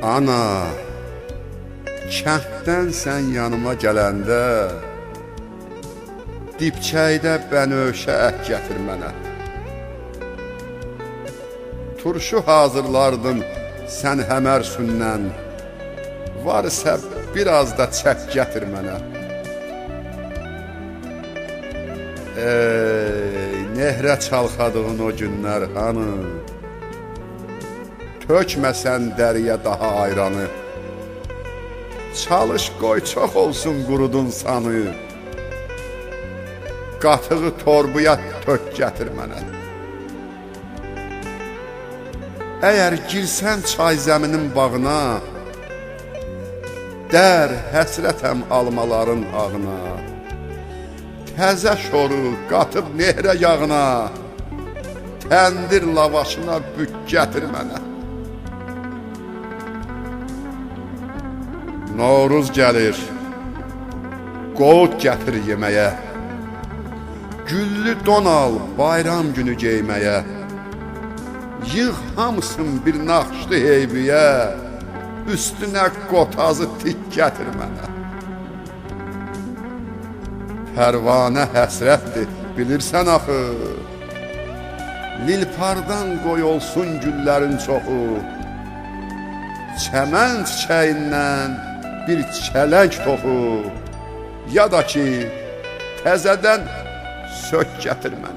Ana, kənddən sən yanıma gələndə dibçəkdə bənövşə ət gətir mənə. Turşu hazırlardın sən həmərsündən, varsa biraz da çək gətir mənə. Ey, nehrə çalxadığın o günlər hanı, tökməsən dəriyə daha ayranı. Çalış qoy çox olsun qurudun sanı, qatığı torbuya tök gətir mənə. Əgər girsən çay zəminin bağına, dər həsrətəm almaların ağına. Təzə şoru qatıb nehrə yağına, təndir lavaşına bük gətir mənə. Novruz gəlir, qovut gətir yeməyə, güllü don al bayram günü geyməyə. Yığ hamısın bir naxşlı heybiyə, üstünə qotazı tik gətir mənə. Pərvanə həsrətdir, bilirsən axı, Lilpardan qoy olsun güllərin çoxu, çəmən çiçəyindən bir çələng toxu, ya da ki, təzədən sök gətir mənə.